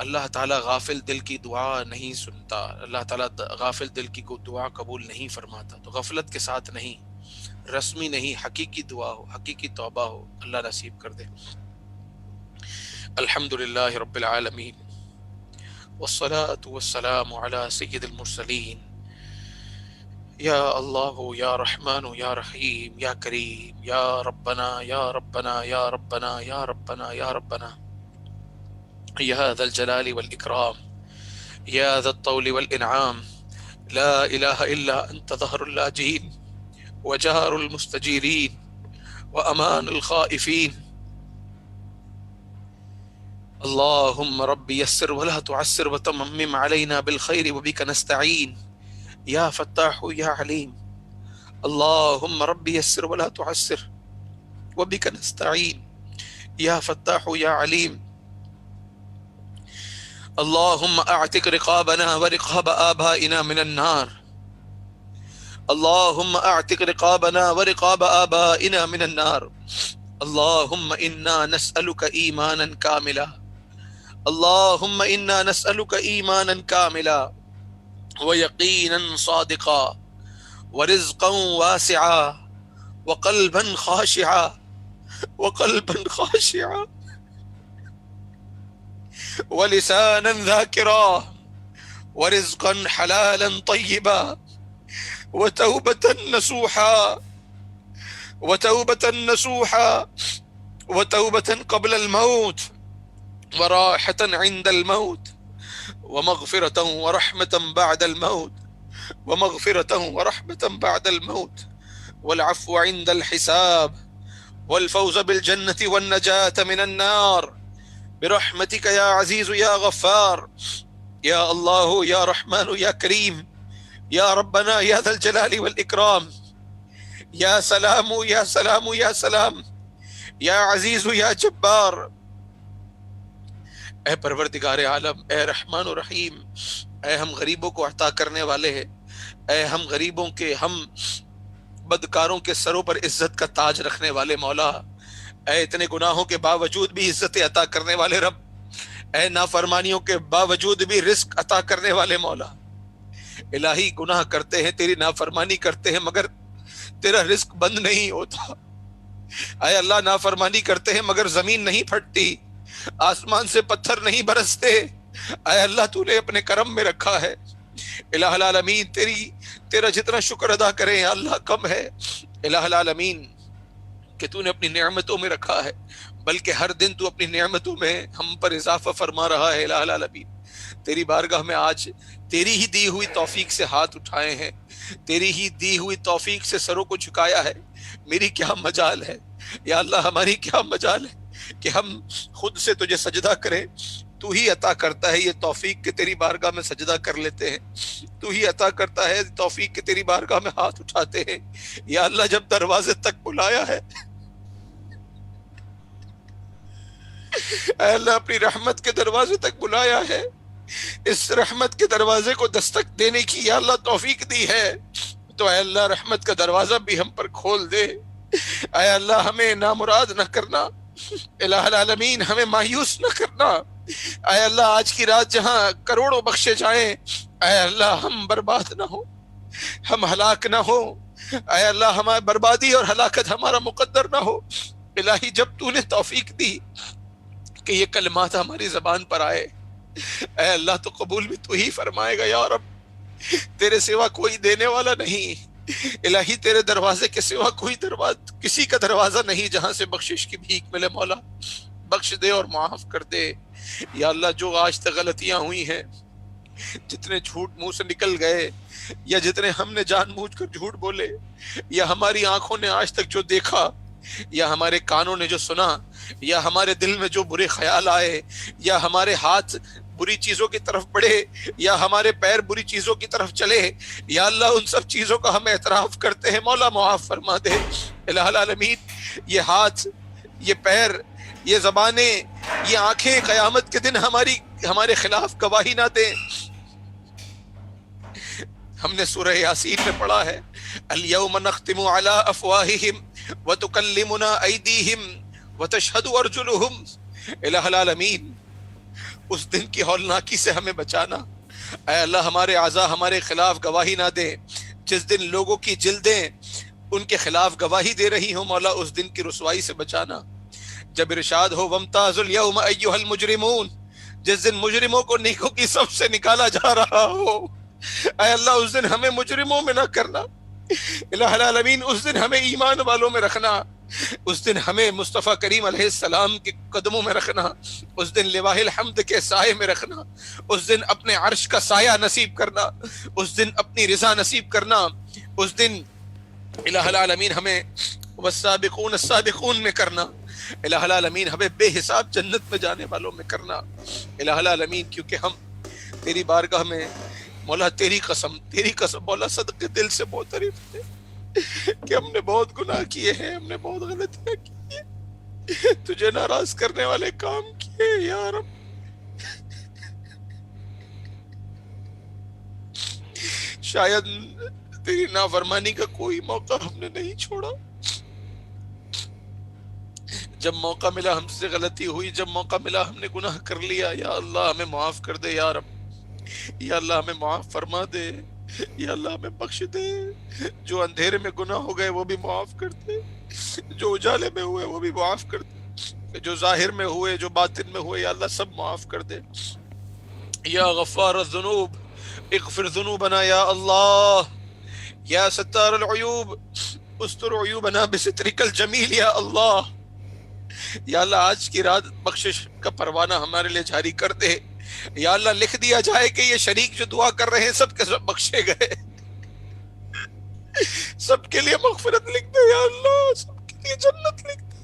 اللہ تعالیٰ غافل دل کی دعا نہیں سنتا، اللہ تعالیٰ غافل دل کی کو دعا قبول نہیں فرماتا. تو غفلت کے ساتھ نہیں، رسمی نہیں، حقیقی دعا ہو، حقیقی توبہ ہو، اللہ نصیب کر دے. الحمدللہ رب العالمین والصلاة والسلام على سید المرسلین. یا اللہ یا رحمان یا رحیم یا کریم یا ربنا یا ربنا یا ربنا یا ربنا یا ربنا یا ذا الجلال والإکرام یا ذا الطول والإنعام لا الہ الا انت ظہر اللاجئین وجار المستجیرین وامان الخائفین. اللهم رب يسر ولا تعسر وتمم علينا بالخير وبك نستعين يا فتاح يا عليم. اللهم رب يسر ولا تعسر وبك نستعين يا فتاح يا عليم. اللهم اعتق رقابنا ورقاب آبائنا من النار. اللهم اعتق رقابنا ورقاب آبائنا من النار. اللهم انا نسألك ايمانا كاملا. اللهم انا نسألك ايمانا كاملا ويقينا صادقا ورزقا واسعا وقلبا خاشعا ولسانا ذاكرا ورزقا حلالا طيبا وتوبة نصوحا وتوبة قبل الموت وراحة عند الموت ومغفرة ورحمة بعد الموت والعفو عند الحساب والفوز بالجنة والنجاة من النار برحمتك يا عزيز يا غفار. يا الله يا رحمن يا كريم يا ربنا يا ذا الجلال والإكرام. يا سلام يا سلام يا سلام يا عزيز يا جبار. اے پروردگار عالم، اے رحمان و رحیم، اے ہم غریبوں کو عطا کرنے والے ہیں، اے ہم غریبوں کے، ہم بدکاروں کے سروں پر عزت کا تاج رکھنے والے مولا، اے اتنے گناہوں کے باوجود بھی عزت عطا کرنے والے رب، اے نافرمانیوں کے باوجود بھی رزق عطا کرنے والے مولا. الہی گناہ کرتے ہیں، تیری نافرمانی کرتے ہیں، مگر تیرا رزق بند نہیں ہوتا. اے اللہ، نافرمانی کرتے ہیں مگر زمین نہیں پھٹتی، آسمان سے پتھر نہیں برستے. اے اللہ، تو نے اپنے کرم میں رکھا ہے. الہ العالمین، تیرا جتنا شکر ادا کریں اللہ کم ہے. الہ العالمین، کہ تو نے اپنی نعمتوں میں رکھا ہے، بلکہ ہر دن تو اپنی نعمتوں میں ہم پر اضافہ فرما رہا ہے. الہ العالمین، تیری بارگاہ میں آج تیری ہی دی ہوئی توفیق سے ہاتھ اٹھائے ہیں، تیری ہی دی ہوئی توفیق سے سروں کو جھکایا ہے. میری کیا مجال ہے یا اللہ، ہماری کیا مجال ہے کہ ہم خود سے تجھے سجدہ کریں. تو ہی عطا کرتا ہے یہ توفیق کہ تیری بارگاہ میں سجدہ کر لیتے ہیں. تو ہی عطا کرتا ہے توفیق کہ تیری بارگاہ میں ہاتھ اٹھاتے ہیں. یا اللہ، جب دروازے تک بلایا ہے، اے اللہ اپنی رحمت کے دروازے تک بلایا ہے، اس رحمت کے دروازے کو دستک دینے کی یا اللہ توفیق دی ہے، تو اے اللہ رحمت کا دروازہ بھی ہم پر کھول دے. اے اللہ، ہمیں نامراد نہ کرنا. الہ العالمین، ہمیں مایوس نہ کرنا. اے اللہ، آج کی رات جہاں کروڑوں بخشے جائیں، اے اللہ ہم برباد نہ ہو، ہم ہلاک نہ ہو. اے اللہ، ہماری بربادی اور ہلاکت ہمارا مقدر نہ ہو. الہی، جب تو نے توفیق دی کہ یہ کلمات ہماری زبان پر آئے، اے اللہ تو قبول بھی تو ہی فرمائے گا. یا رب، تیرے سوا کوئی دینے والا نہیں. الہی، تیرے دروازے کے سوا کسی کا دروازہ نہیں جہاں سے بخشش کی بھیک ملے. مولا بخش دے اور معاف کر دے. یا اللہ، جو آج تک غلطیاں ہوئی ہیں، جتنے جھوٹ منہ سے نکل گئے، یا جتنے ہم نے جان بوجھ کر جھوٹ بولے، یا ہماری آنکھوں نے آج تک جو دیکھا، یا ہمارے کانوں نے جو سنا، یا ہمارے دل میں جو برے خیال آئے، یا ہمارے ہاتھ بری چیزوں کی طرف بڑھے، یا ہمارے پیر بری چیزوں کی طرف چلے، یا اللہ ان سب چیزوں کا ہم اعتراف کرتے ہیں. مولا معاف فرما دے. الہ العالمین، یہ ہاتھ، یہ پیر، یہ زبانیں، یہ آنکھیں قیامت کے دن ہمارے خلاف گواہی نہ دیں. ہم نے سورہ یاسین میں پڑھا ہے، الیوم نختم علی افواہہم وتکلمنا ایدیہم وتشہد ارجلہم. الہ العالمین، اس دن کی ہولناکی سے ہمیں بچانا۔ اے اللہ ہمارے اعضاء ہمارے خلاف گواہی نہ دیں، جس دن لوگوں کی جلدیں ان کے خلاف گواہی دے رہی ہوں مولا اس دن کی رسوائی سے بچانا۔ جب ارشاد ہو وامتازوا اليوم ایھا المجرمون، جس دن مجرموں کو نیکوں کی صف سے نکالا جا رہا ہو، اے اللہ اس دن ہمیں مجرموں میں نہ کرنا، الہ العالمین اس دن ہمیں ایمان والوں میں رکھنا، اس دن ہمیں مصطفیٰ کریم علیہ السلام کے قدموں میں رکھنا، اس دن لواء الحمد کے سائے میں رکھنا، اس دن اپنے عرش کا سایہ نصیب کرنا، اس دن اپنی رضا نصیب کرنا، اس دن الہ العالمین ہمیں والسابقون السابقون میں کرنا، الہ العالمین ہمیں بے حساب جنت میں جانے والوں میں کرنا، الہ العالمین کیونکہ ہم تیری بارگاہ میں مولا تیری قسم مولا صدقے دل سے معترف ہے کہ ہم نے بہت گناہ کیے ہیں، ہم نے بہت غلطیاں کی ہیں، تجھے ناراض کرنے والے کام کیے یا رب۔ شاید تیری نافرمانی کا کوئی موقع ہم نے نہیں چھوڑا، جب موقع ملا ہم سے غلطی ہوئی، جب موقع ملا ہم نے گناہ کر لیا، یا اللہ ہمیں معاف کر دے یا رب، یا اللہ ہمیں معاف فرما دے، یا اللہ ہمیں بخش دے، جو اندھیرے میں گناہ ہو گئے وہ بھی معاف کر دے، جو اجالے میں ہوئے وہ بھی معاف کر دے، جو ظاہر میں ہوئے جو باطن میں ہوئے یا اللہ سب معاف کر دے۔ یا غفار الذنوب اغفر ذنوبنا یا اللہ، یا ستار العیوب استر عیوبنا بسترک الجمیل یا اللہ، یا اللہ آج کی رات بخشش کا پروانہ ہمارے لیے جاری کر دے، یا اللہ لکھ دیا جائے کہ یہ شریک جو دعا کر رہے ہیں سب کے سب بخشے گئے، سب کے لیے مغفرت لکھ دے یا اللہ، سب کے لیے جنت لکھ دے،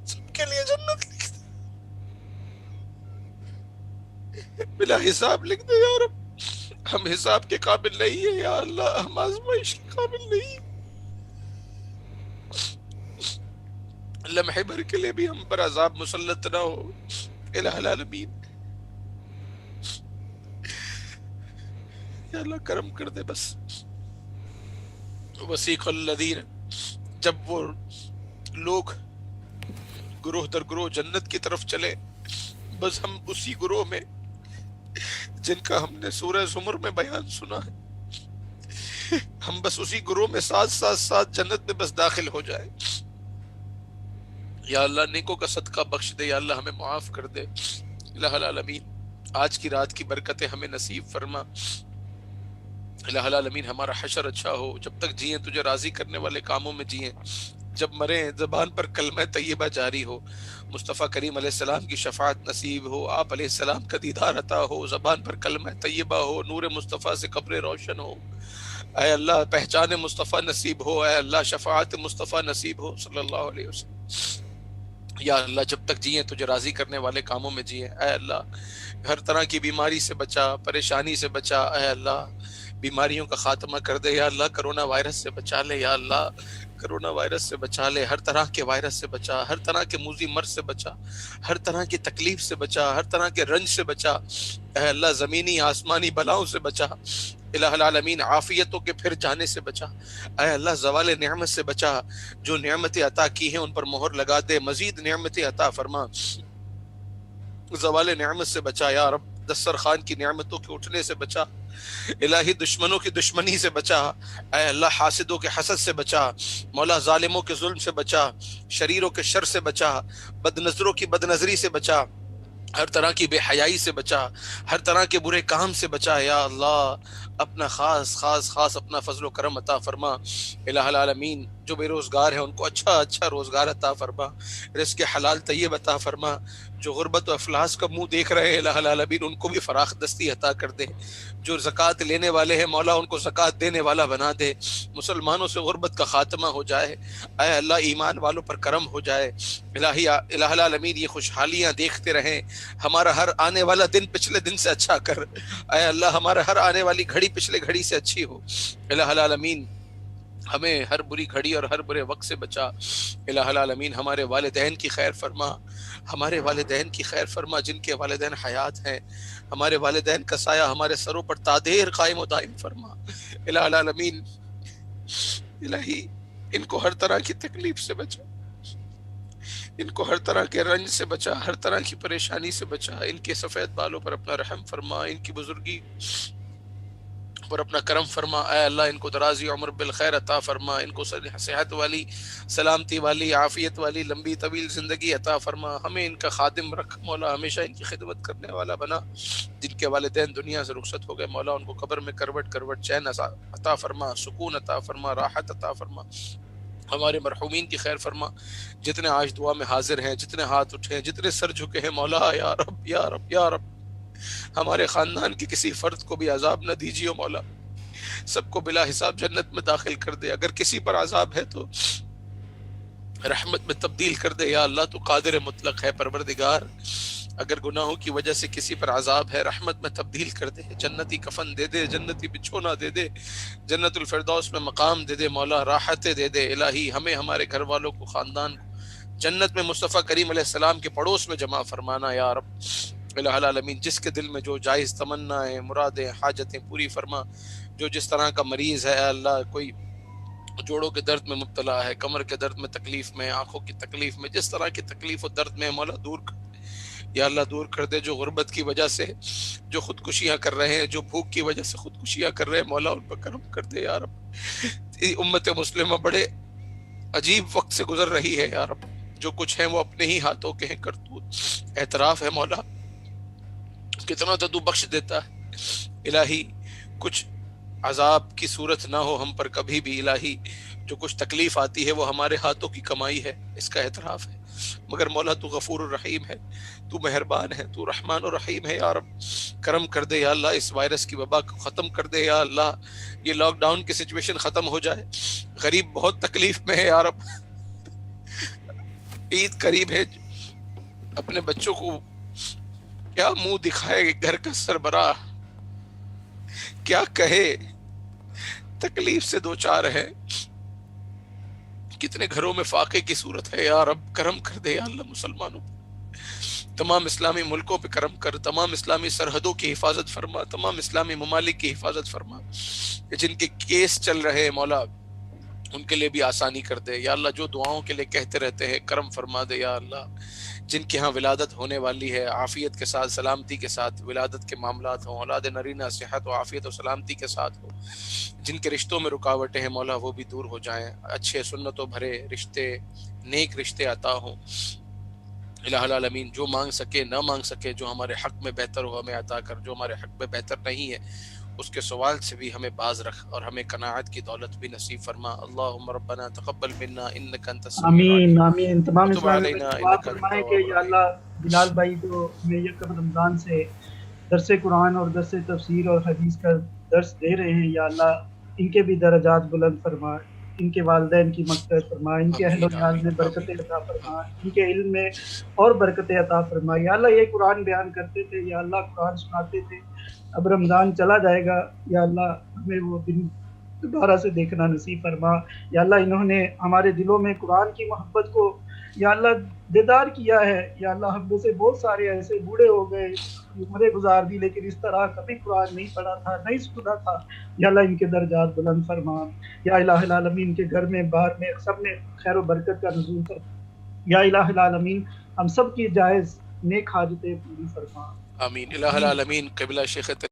سب کے لیے جنت لکھ دے، بلا حساب لکھ دے یا رب۔ ہم حساب کے قابل نہیں ہیں یا اللہ، ہم آزمائش کے قابل نہیں ہیں، لمحے بھر کے لیے بھی ہم پر عذاب مسلط نہ ہو الہ العالمین، یا اللہ کرم کر دے بس۔ وسیق الذین، جب وہ لوگ گروہ در گروہ جنت کی طرف چلے، بس ہم اسی گروہ میں جن کا ہم نے سورہ زمر میں بیان سنا ہے، ہم بس اسی گروہ میں ساتھ جنت میں بس داخل ہو جائے، یا اللہ نیکوں کا صدقہ بخش دے، یا اللہ ہمیں معاف کر دے الہ العالمین، آج کی رات کی برکتیں ہمیں نصیب فرما الہ العالمین، ہمارا حشر اچھا ہو، جب تک جئیں تجھے راضی کرنے والے کاموں میں جئیں، جب مریں زبان پر کلمہ طیبہ جاری ہو، مصطفیٰ کریم علیہ السلام کی شفاعت نصیب ہو، آپ علیہ السلام کا دیدار عطا ہو، زبان پر کلمہ طیبہ ہو، نور مصطفیٰ سے قبر روشن ہو، اے اللہ پہچان مصطفیٰ نصیب ہو، اے اللہ شفاعت مصطفیٰ نصیب ہو صلی اللہ علیہ وسلم، یا اللہ جب تک جئیں تجھے راضی کرنے والے کاموں میں جئیں، اے اللہ ہر طرح کی بیماری سے بچا، پریشانی سے بچا، اے اللہ بیماریوں کا خاتمہ کر دے، یا اللہ کرونا وائرس سے بچا لے، یا اللہ کرونا وائرس سے بچا لے، ہر طرح کے وائرس سے بچا، ہر طرح کے موذی مرض سے بچا، ہر طرح کی تکلیف سے بچا، ہر طرح کے رنج سے بچا، اے اللہ زمینی آسمانی بلاؤں سے بچا الہ العالمین، عافیتوں کے پھر جانے سے بچا، اے اللہ زوال نعمت سے بچا، جو نعمتیں عطا کی ہیں ان پر مہر لگا دے، مزید نعمتیں عطا فرما، زوال نعمت سے بچا یا رب، دسترخوان کی نعمتوں کے اٹھنے سے بچا، الہی دشمنوں کی دشمنی سے بچا، اے اللہ حاسدوں کے حسد سے بچا، مولا ظالموں کے ظلم سے بچا، شریروں کے شر سے بچا، بد نظروں کی بد نظری سے بچا، ہر طرح کی بے حیائی سے بچا، ہر طرح کے برے کام سے بچا، یا اللہ اپنا خاص اپنا فضل و کرم عطا فرما الہ العالمین، جو بے روزگار ہیں ان کو اچھا روزگار عطا فرما، رزق حلال طیب عطا فرما، جو غربت و افلاس کا منہ دیکھ رہے ہیں الہ العالمین ان کو بھی فراخ دستی عطا کر دے، جو زکوٰۃ لینے والے ہیں مولا ان کو زکوٰۃ دینے والا بنا دے، مسلمانوں سے غربت کا خاتمہ ہو جائے، اے اللہ ایمان والوں پر کرم ہو جائے، الہ العالمین یہ خوشحالیاں دیکھتے رہیں، ہمارا ہر آنے والا دن پچھلے دن سے اچھا کر، اے اللہ ہمارا ہر آنے والی گھڑی پچھلے گھڑی سے اچھی ہو الہ العالمین، ہمیں ہر بری گھڑی اور ہر برے وقت سے بچا الہ العالمین، ہمارے والدین کی خیر فرما، ہمارے والدین کی خیر فرما جن کے والدین حیات ہیں، ہمارے والدین کا سایہ ہمارے سروں پر تادیر قائم و دائم فرما الہ العالمین، الہی ان کو ہر طرح کی تکلیف سے بچا، ان کو ہر طرح کے رنج سے بچا، ہر طرح کی پریشانی سے بچا، ان کے سفید بالوں پر اپنا رحم فرما، ان کی بزرگی پر اپنا کرم فرما، اے اللہ ان کو درازی عمر بالخیر عطا فرما، ان کو صحت والی، سلامتی والی، عافیت والی لمبی طویل زندگی عطا فرما، ہمیں ان کا خادم رکھ مولا، ہمیشہ ان کی خدمت کرنے والا بنا۔ جن کے والدین دنیا سے رخصت ہو گئے مولا، ان کو قبر میں کروٹ کروٹ چین عطا فرما، سکون عطا فرما، راحت عطا فرما، ہمارے مرحومین کی خیر فرما، جتنے آج دعا میں حاضر ہیں، جتنے ہاتھ اٹھے ہیں، جتنے سر جھکے ہیں مولا، یا رب یا رب یا رب، ہمارے خاندان کے کسی فرد کو بھی عذاب نہ دیجیے مولا، سب کو بلا حساب جنت میں داخل کر دے، اگر کسی پر عذاب ہے تو رحمت میں تبدیل کر دے یا اللہ، تو قادر مطلق ہے پروردگار، اگر گناہوں کی وجہ سے کسی پر عذاب ہے رحمت میں تبدیل کر دے، جنتی کفن دے دے، جنتی بچھونا دے دے، جنت الفردوس میں مقام دے دے مولا، راحتیں دے دے الہی، ہمیں ہمارے گھر والوں کو، خاندان کو جنت میں مصطفیٰ کریم علیہ السلام کے پڑوس میں جمع فرمانا یا رب الہ العالمین۔ جس کے دل میں جو جائز تمنائیں، مرادیں، حاجتیں پوری فرما، جو جس طرح کا مریض ہے اے اللہ، کوئی جوڑوں کے درد میں مبتلا ہے، کمر کے درد میں تکلیف میں، آنکھوں کی تکلیف میں، جس طرح کی تکلیف و درد میں مولا دور کر یا اللہ، دور کر دے، جو غربت کی وجہ سے جو خودکشیاں کر رہے ہیں، جو بھوک کی وجہ سے خودکشیاں کر رہے ہیں مولا، ان پر کرم کر دے یا رب۔ امت مسلمہ بڑے عجیب وقت سے گزر رہی ہے یا رب، جو کچھ ہیں وہ اپنے ہی ہاتھوں کے ہیں کرتوت، اعتراف ہے مولا، کتنا تو بخش دیتا ہے الہی، کچھ عذاب کی صورت نہ ہو ہم پر کبھی بھی الہی، جو کچھ تکلیف آتی ہے وہ ہمارے ہاتھوں کی کمائی ہے، اس کا اعتراف ہے، مگر مولا تو غفور الرحیم ہے، تو مہربان ہے، تو رحمان الرحیم ہے یا رب، کرم کر دے یا اللہ، اس وائرس کی وبا کو ختم کر دے یا اللہ، یہ لاک ڈاؤن کی سچویشن ختم ہو جائے، غریب بہت تکلیف میں ہے یا رب، عید قریب ہے، اپنے بچوں کو کیا منہ دکھائے گھر کا سربراہ، کیا کہے، تکلیف سے دو چار ہے، کتنے گھروں میں فاقے کی صورت ہے یا رب، کرم کر دے یا اللہ مسلمانوں پر، تمام اسلامی ملکوں پہ کرم کر، تمام اسلامی سرحدوں کی حفاظت فرما، تمام اسلامی ممالک کی حفاظت فرما، جن کے کیس چل رہے مولا ان کے لیے بھی آسانی کر دے یا اللہ، جو دعاؤں کے لیے کہتے رہتے ہیں کرم فرما دے یا اللہ، جن کے ہاں ولادت ہونے والی ہے عافیت کے ساتھ سلامتی کے ساتھ ولادت کے معاملات ہوں، اولاد نرینہ صحت و عافیت و سلامتی کے ساتھ ہو، جن کے رشتوں میں رکاوٹیں ہیں مولا وہ بھی دور ہو جائیں، اچھے سنتوں بھرے رشتے، نیک رشتے عطا ہوں الہ العالمین، جو مانگ سکے نہ مانگ سکے، جو ہمارے حق میں بہتر ہو ہمیں عطا کر، جو ہمارے حق میں بہتر نہیں ہے اس کے سوال سے بھی ہمیں باز رکھ، اور ہمیں قناعت کی دولت بھی نصیب فرما، اللہم ربنا تقبل منا انک انت السمیع آمین العلیم آمین۔ تمام وتب اسلامی بھائی علینا دعا انک انت فرمائیں کہ التواب یا الرحیم۔ اللہ بلال بھائی جو ہمیں یکم رمضان سے درس قرآن اور درس تفسیر اور حدیث کا درس دے رہے ہیں، یا اللہ ان کے بھی درجات بلند فرما، ان کے والدین کی مغفرت فرما، ان کے اہل و آمین عیال آمین میں برکتیں آمین عطا فرما، آمین ان کے علم میں اور برکتیں عطا فرما، یا اللہ یہ قرآن بیان کرتے تھے، یا اللہ قرآن سناتے تھے، اب رمضان چلا جائے گا، یا اللہ ہمیں وہ دن دوبارہ سے دیکھنا نصیب فرما، یا اللہ انہوں نے ہمارے دلوں میں قرآن کی محبت کو یا اللہ دیدار کیا ہے، یا اللہ ہم میں سے بہت سارے ایسے بوڑھے ہو گئے، عمریں گزار دی لیکن اس طرح کبھی قرآن نہیں پڑھا تھا، نہیں سنا تھا، یا اللہ ان کے درجات بلند فرما، یا الہ العالمین کے گھر میں باہر میں سب میں خیر و برکت کا نزول فرما، یا الہ العالمین ہم سب کی جائز نیک حاجتیں پوری فرما، آمین الہ آمین۔ العالمین۔ قبلہ شیخ